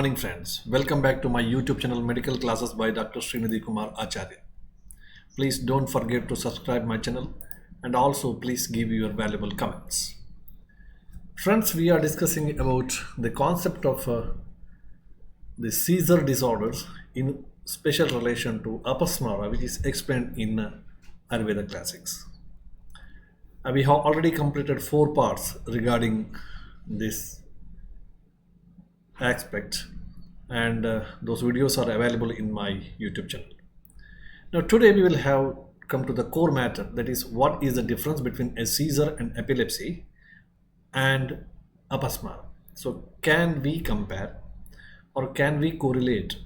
Morning friends, welcome back to my YouTube channel Medical Classes by Dr. Srinidhi Kumar Acharya. Please don't forget to subscribe my channel and also please give your valuable comments. Friends, we are discussing about the concept of the seizure disorders in special relation to Apasmara, which is explained in Ayurveda classics. We have already completed 4 parts regarding this aspect, and those videos are available in my YouTube channel. Now today we will have come to the core matter, that is what is the difference between a seizure and epilepsy and Apasmara. So can we compare or can we correlate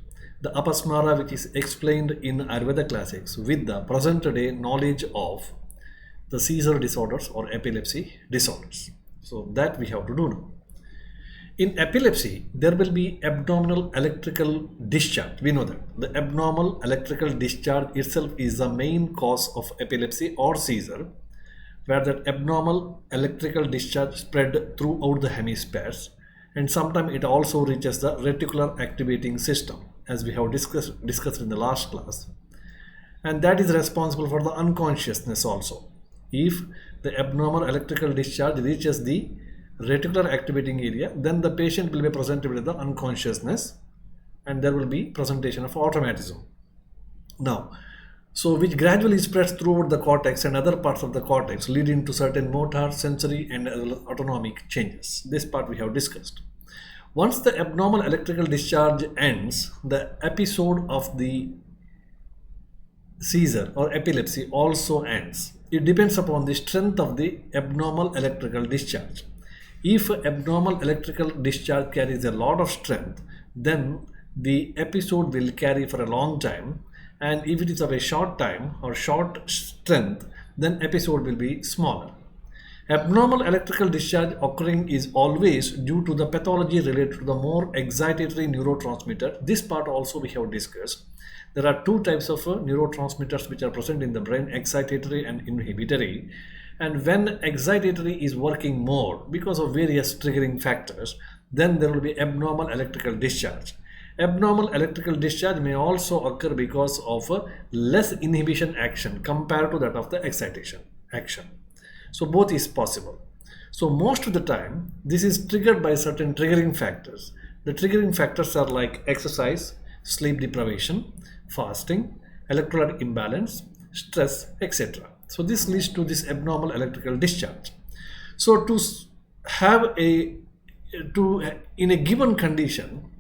the Apasmara which is explained in Ayurveda classics with the present day knowledge of the seizure disorders or epilepsy disorders? So that we have to do now. In epilepsy, there will be abnormal electrical discharge. We know that the abnormal electrical discharge itself is the main cause of epilepsy or seizure, where that abnormal electrical discharge spread throughout the hemispheres, and sometimes it also reaches the reticular activating system, as we have discussed in the last class, and that is responsible for the unconsciousness also. If the abnormal electrical discharge reaches the reticular activating area, then the patient will be presented with the unconsciousness and there will be presentation of automatism. Now, so which gradually spreads throughout the cortex and other parts of the cortex, leading to certain motor, sensory and autonomic changes. This part we have discussed. Once the abnormal electrical discharge ends, the episode of the seizure or epilepsy also ends. It depends upon the strength of the abnormal electrical discharge. If abnormal electrical discharge carries a lot of strength, then the episode will carry for a long time, and if it is of a short time or short strength, then episode will be smaller. Abnormal electrical discharge occurring is always due to the pathology related to the more excitatory neurotransmitter. This part also we have discussed. There are 2 types of neurotransmitters which are present in the brain, excitatory and inhibitory. And when excitatory is working more because of various triggering factors, then there will be abnormal electrical discharge. Abnormal electrical discharge may also occur because of less inhibition action compared to that of the excitation action. So both is possible. So most of the time this is triggered by certain triggering factors. The triggering factors are like exercise, sleep deprivation, fasting, electrolyte imbalance, stress, etc. So this leads to this abnormal electrical discharge. So to have in a given condition,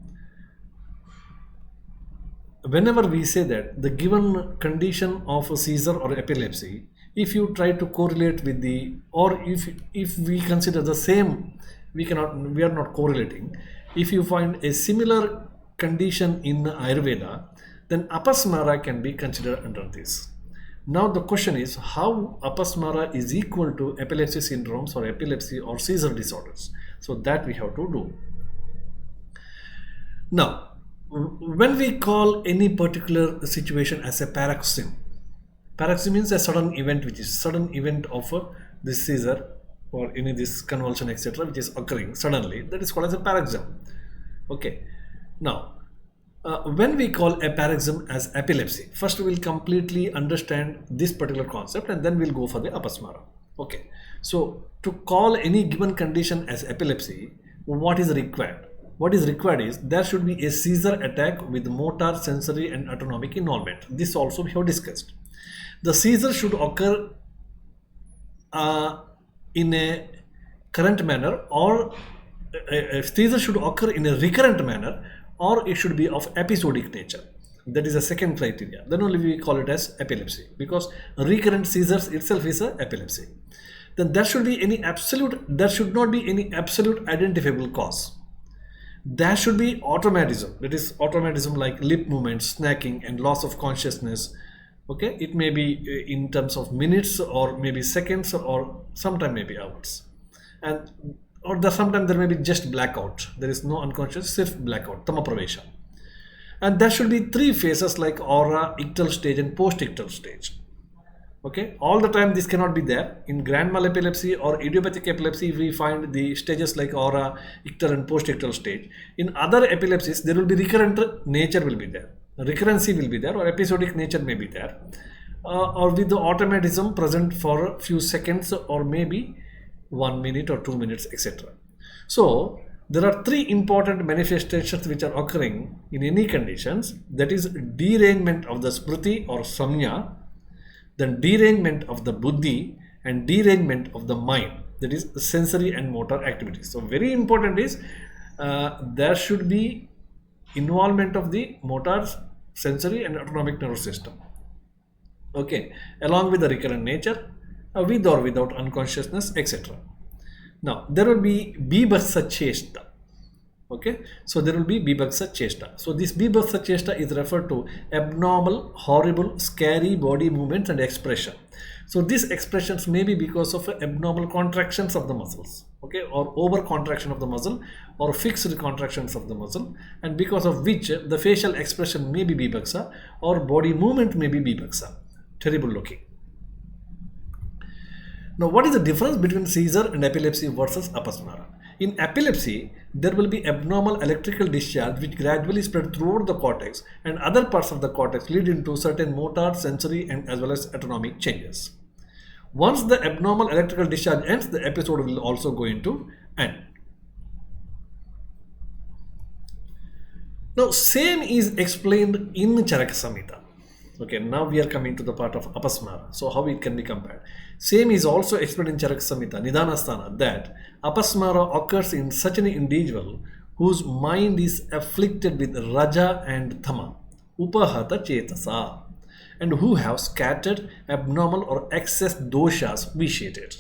whenever we say that the given condition of a seizure or epilepsy, if you try to correlate with the, or if we consider the same, we are not correlating. If you find a similar condition in Ayurveda, then Apasmara can be considered under this. Now the question is how Apasmara is equal to epilepsy syndromes or epilepsy or seizure disorders. So that we have to do. Now, when we call any particular situation as a paroxysm means a sudden event, which is sudden event of this seizure or any this convulsion, etc., which is occurring suddenly, that is called as a paroxysm. Okay. Now, when we call a paroxysm as epilepsy, first we will completely understand this particular concept and then we'll go for the Apasmara. Okay. So to call any given condition as epilepsy, what is required? What is required is there should be a seizure attack with motor, sensory and autonomic involvement. This also we have discussed. The seizure should occur in a current manner, or a seizure should occur in a recurrent manner, or it should be of episodic nature. That is a second criteria. Then only we call it as epilepsy, because recurrent seizures itself is a epilepsy. Then there should not be any absolute identifiable cause. There should be automatism. That is automatism like lip movements, snacking and loss of consciousness. Okay, it may be in terms of minutes or maybe seconds or sometime maybe hours. And sometimes there may be just blackout. There is no unconscious, self blackout, tamapravesha. And there should be 3 phases like aura, ictal stage and post-ictal stage. Okay, all the time this cannot be there. In grand mal epilepsy or idiopathic epilepsy, we find the stages like aura, ictal and post-ictal stage. In other epilepsies, there will be recurrent nature will be there. Recurrency will be there, or episodic nature may be there. Or with the automatism present for a few seconds or maybe 1 minute or 2 minutes, etc. So there are three important manifestations which are occurring in any conditions, that is derangement of the smriti or samnya, then derangement of the buddhi, and derangement of the mind, that is sensory and motor activities. So very important is there should be involvement of the motor, sensory and autonomic nervous system, okay, along with the recurrent nature, with or without unconsciousness, etc. Now there will be bibhasa chesta. Okay, so there will be bibhasa chesta. So this bibhasa chesta is referred to abnormal, horrible, scary body movements and expression. So these expressions may be because of abnormal contractions of the muscles, okay, or over contraction of the muscle or fixed contractions of the muscle, and because of which the facial expression may be bibhasa or body movement may be bibhasa. Terrible looking. Now, what is the difference between seizure and epilepsy versus apasmara? In epilepsy, there will be abnormal electrical discharge which gradually spread throughout the cortex and other parts of the cortex, leading to certain motor, sensory and as well as autonomic changes. Once the abnormal electrical discharge ends, the episode will also go into end. Now, same is explained in Charaka Samhita. Okay, now we are coming to the part of apasmara. So how it can be compared? Same is also explained in Charaka Samhita, Nidhanasthana, that apasmara occurs in such an individual whose mind is afflicted with raja and tama, upahata chetasa, and who have scattered, abnormal or excess doshas vitiated.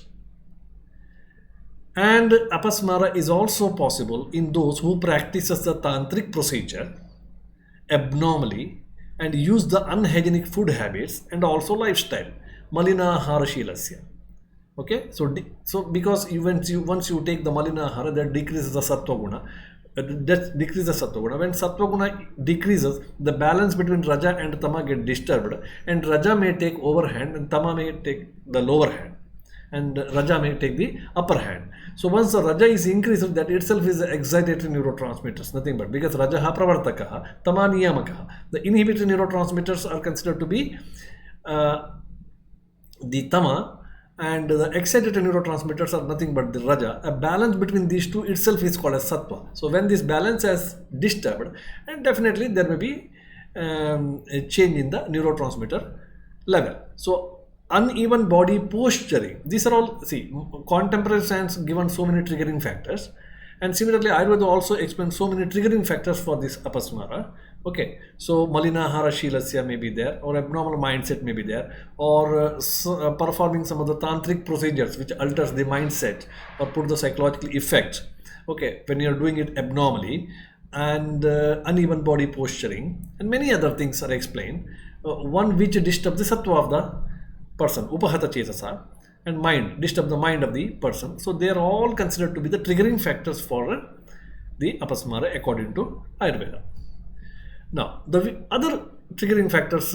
And apasmara is also possible in those who practices the tantric procedure abnormally and use the unhygienic food habits and also lifestyle, malina harashilasya. Okay, so because once you take the malina hara, that decreases the sattva guna. That decreases sattva guna. When sattva guna decreases, the balance between raja and tama get disturbed, and raja may take overhand and tama may take the lower hand, and raja may take the upper hand. So once the raja is increased, that itself is the excitatory neurotransmitters, nothing but, because raja pravartakaha, tama niyamakaha. The inhibitory neurotransmitters are considered to be the tama, and the excitatory neurotransmitters are nothing but the raja. A balance between these two itself is called as sattva. So when this balance is disturbed, and definitely there may be a change in the neurotransmitter level. So uneven body posturing, these are all, see, contemporary science given so many triggering factors, and similarly Ayurveda also explains so many triggering factors for this apasmara. Okay, so malinahara shilasya may be there, or abnormal mindset may be there, or performing some of the tantric procedures which alters the mindset or put the psychological effect, okay, when you are doing it abnormally, and uneven body posturing, and many other things are explained. One which disturbs the sattva of the person, upahata chetasa, and mind, disturb the mind of the person. So they are all considered to be the triggering factors for the apasmara according to Ayurveda. Now, the other triggering factors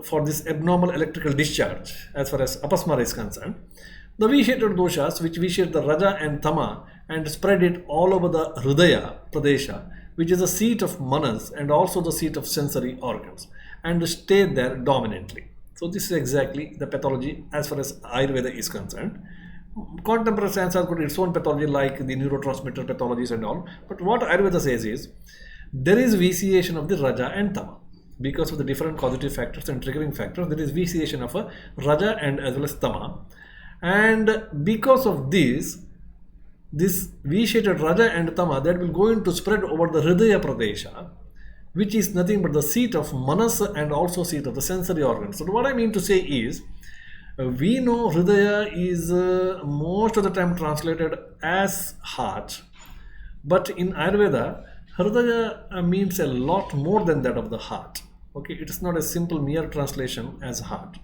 for this abnormal electrical discharge, as far as apasmara is concerned, the vitiated doshas which vitiate the raja and tama and spread it all over the hridaya pradesha, which is the seat of manas and also the seat of sensory organs, and stay there dominantly. So this is exactly the pathology as far as Ayurveda is concerned. Contemporary science has got its own pathology like the neurotransmitter pathologies and all. But what Ayurveda says is, there is vitiation of the raja and tama. Because of the different causative factors and triggering factors, there is vitiation of a raja and as well as tama. And because of this vitiated raja and tama, that will going to spread over the hridaya pradesha, which is nothing but the seat of manas and also seat of the sensory organs. So what I mean to say is, we know hridaya is most of the time translated as heart, but in Ayurveda, hridaya means a lot more than that of the heart. Okay, it is not a simple mere translation as heart.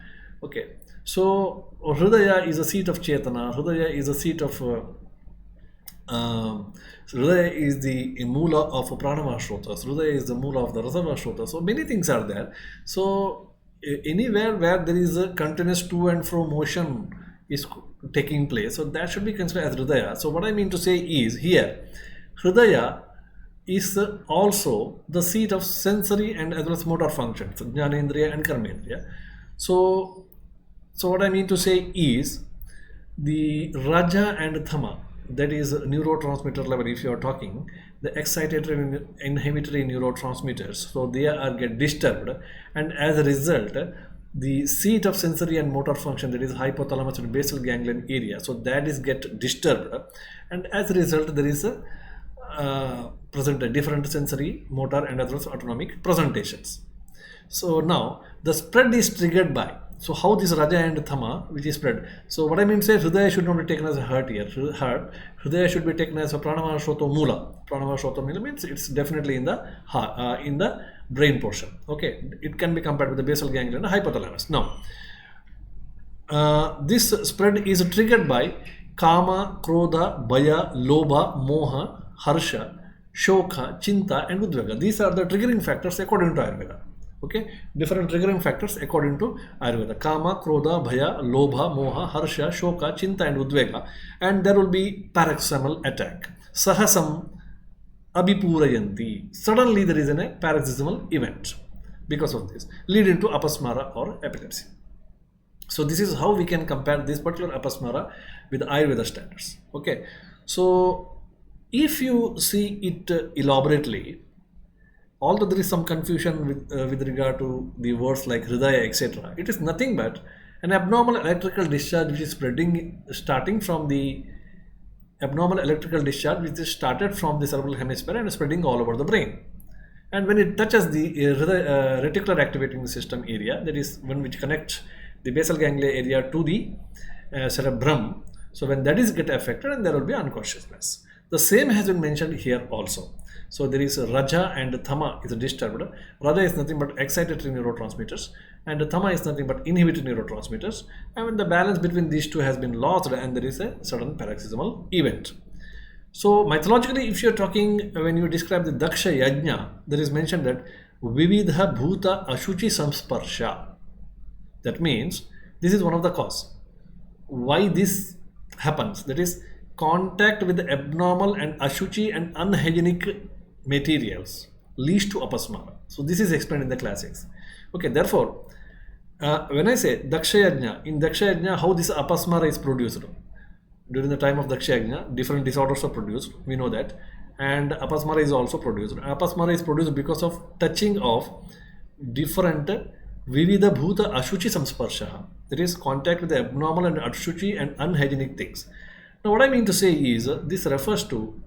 Okay, so hridaya is a seat of chetana, hridaya is a seat of Hridaya is the mula of pranava shrotas, Hridaya is the mula of the rasava shrotas. So many things are there. So anywhere where there is a continuous to and fro motion is taking place, so that should be considered as hridaya. So what I mean to say is here, hridaya is also the seat of sensory and as well as motor functions, jnanendriya and karmendriya. So what I mean to say is the raja and thama, that is neurotransmitter level, if you are talking the excitatory and inhibitory neurotransmitters, so they are get disturbed, and as a result the seat of sensory and motor function, that is hypothalamus and basal ganglion area, so that is get disturbed, and as a result there is a present a different sensory, motor and as well as autonomic presentations. So now the spread is triggered by, so how this raja and thama which is spread. So what I mean to say, hridaya should not be taken as a heart here. Hridaya should be taken as a pranamana shroto mula. Pranamana shroto mula means it's definitely in the heart, in the brain portion. Okay, it can be compared with the basal ganglion and hypothalamus. Now this spread is triggered by kama, krodha, bhaya, lobha, moha, harsha, shokha, chinta and udvega. These are the triggering factors according to Ayurveda. Okay, different triggering factors according to Ayurveda: kama, krodha, bhaya, lobha, moha, harsha, shoka, chinta and udvega. And there will be paroxysmal attack. Sahasam abhipurayanti. Suddenly there is a paroxysmal event because of this, leading to apasmara or epilepsy. So this is how we can compare this particular apasmara with Ayurveda standards. Okay, so if you see it elaborately, although there is some confusion with regard to the words like hridaya, etc., it is nothing but an abnormal electrical discharge which is starting from the abnormal electrical discharge which is started from the cerebral hemisphere and spreading all over the brain. And when it touches the reticular activating system area, that is one which connects the basal ganglia area to the cerebrum, so when that is get affected, and there will be unconsciousness. The same has been mentioned here also. So there is raja and thama is disturbed. Raja is nothing but excitatory neurotransmitters, and thama is nothing but inhibitory neurotransmitters. And when the balance between these two has been lost, and there is a sudden paroxysmal event. So mythologically, if you are talking, when you describe the Daksha Yajna, there is mentioned that Vividha Bhuta Ashuchi Samsparsha. That means this is one of the cause. Why this happens? That is contact with the abnormal and ashuchi and unhygienic materials leads to apasmara. So this is explained in the classics. Okay, therefore, when I say Daksha Yajna, in Daksha Yajna, how this apasmara is produced? During the time of Daksha Yajna, different disorders are produced, we know that, and apasmara is also produced. Apasmara is produced because of touching of different Vividha Bhuta Ashuchi Samsparsha, that is contact with the abnormal and ashuchi and unhygienic things. Now what I mean to say is, this refers to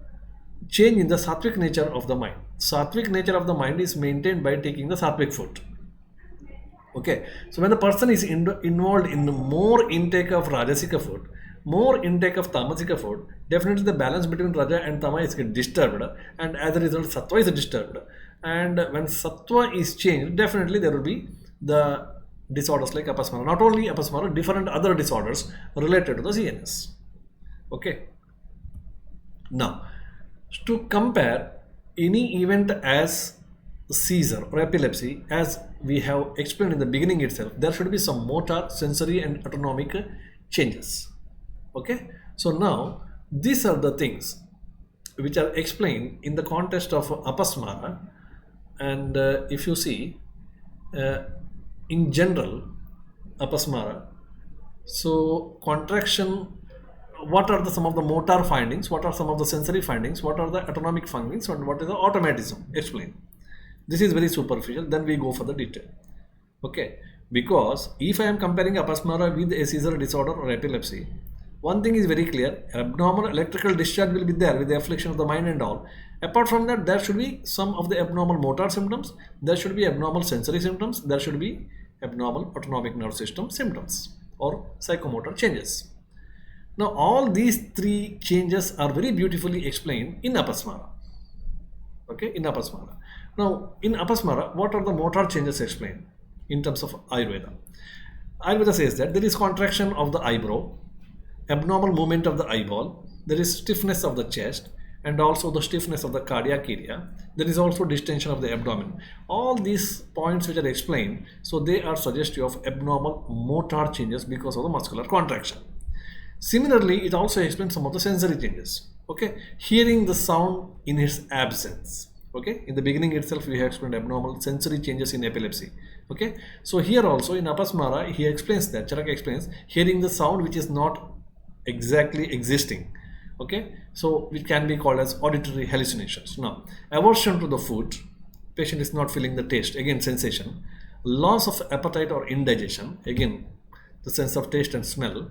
change in the sattvic nature of the mind. Sattvic nature of the mind is maintained by taking the sattvic food. Okay, so when the person is involved in more intake of rajasika food, more intake of tamasika food, definitely the balance between raja and tama is get disturbed, and as a result sattva is disturbed. And when sattva is changed, definitely there will be the disorders like apasmara. Not only apasmara, different other disorders related to the CNS. Okay. Now, to compare any event as seizure or epilepsy, as we have explained in the beginning itself, there should be some motor, sensory and autonomic changes. Okay. So now, these are the things which are explained in the context of apasmara. And if you see, in general, apasmara, so contraction, what are some of the motor findings, what are some of the sensory findings, what are the autonomic findings, and what is the automatism? Explain. This is very superficial, then we go for the detail. Okay, because if I am comparing apasmara with a seizure disorder or epilepsy, one thing is very clear: abnormal electrical discharge will be there with the affliction of the mind and all. Apart from that, there should be some of the abnormal motor symptoms, there should be abnormal sensory symptoms, there should be abnormal autonomic nerve system symptoms or psychomotor changes. Now all these three changes are very beautifully explained in apasmara. Okay, in apasmara. Now in apasmara, what are the motor changes explained in terms of Ayurveda? Ayurveda says that there is contraction of the eyebrow, abnormal movement of the eyeball, there is stiffness of the chest, and also the stiffness of the cardiac area. There is also distension of the abdomen. All these points which are explained, so they are suggestive of abnormal motor changes because of the muscular contraction. Similarly, it also explains some of the sensory changes. Okay, hearing the sound in its absence. Okay, in the beginning itself we have explained abnormal sensory changes in epilepsy. Okay, so here also in Apasmara he explains that Charaka explains hearing the sound which is not exactly existing. Okay, so it can be called as auditory hallucinations. Now, aversion to the food, patient is not feeling the taste, again sensation. Loss of appetite or indigestion, again the sense of taste and smell.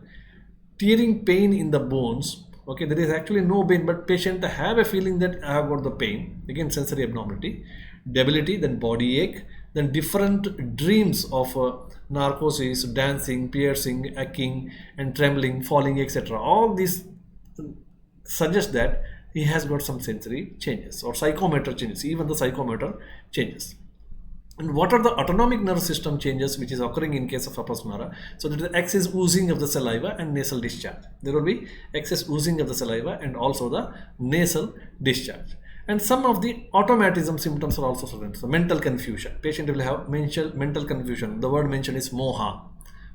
Tearing pain in the bones. Okay, there is actually no pain, but patient have a feeling that I have got the pain, again sensory abnormality. Debility, then body ache, then different dreams of narcosis, dancing, piercing, aching and trembling, falling, etc. All these suggest that he has got some sensory changes or psychomotor changes, even the psychomotor changes. And what are the autonomic nerve system changes which is occurring in case of Apasmara? So there is excess oozing of the saliva and nasal discharge. There will be excess oozing of the saliva and also the nasal discharge. And some of the automatism symptoms are also present. So mental confusion. Patient will have mental confusion. The word mentioned is moha.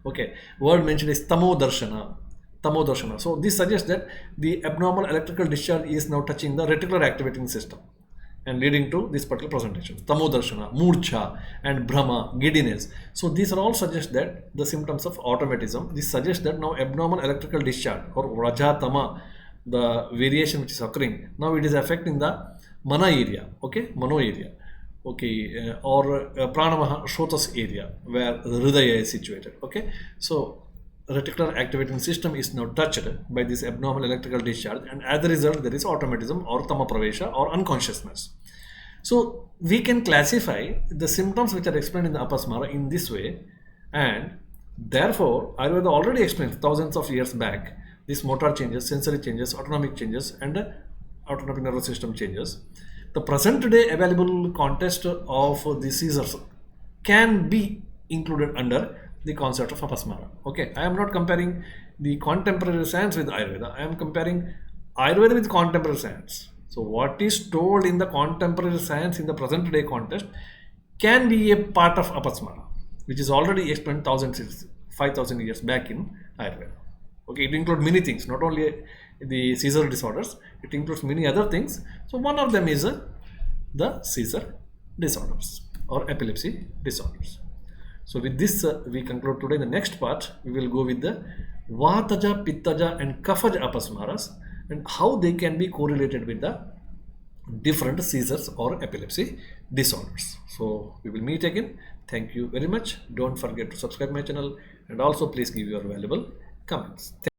Okay. Word mentioned is tamo darshana. Tamo darshana. So this suggests that the abnormal electrical discharge is now touching the reticular activating system and leading to this particular presentation. Tamodarshana, Murcha, and Brahma, giddiness. So these are all suggest that the symptoms of automatism. This suggests that now abnormal electrical discharge or Rajatama, the variation which is occurring, now it is affecting the Mana area, okay, Mano area, okay, or Pranamaha Shotas area where the Hridaya is situated, okay. So reticular activating system is now touched by this abnormal electrical discharge, and as a result there is automatism or tama pravesha or unconsciousness. So we can classify the symptoms which are explained in the Apasmara in this way, and therefore Ayurveda already explained thousands of years back these motor changes, sensory changes, autonomic changes and autonomic nervous system changes. The present day available context of the seizures can be included under the concept of Apasmara. Okay, I am not comparing the contemporary science with Ayurveda. I am comparing Ayurveda with contemporary science. So what is told in the contemporary science in the present day context can be a part of Apasmara, which is already explained 5,000 years back in Ayurveda. Okay, it includes many things, not only the seizure disorders, it includes many other things. So one of them is the seizure disorders or epilepsy disorders. So with this, we conclude today. In the next part, we will go with the Vataja, Pittaja and Kafaja Apasmaras and how they can be correlated with the different seizures or epilepsy disorders. So we will meet again. Thank you very much. Don't forget to subscribe my channel and also please give your valuable comments.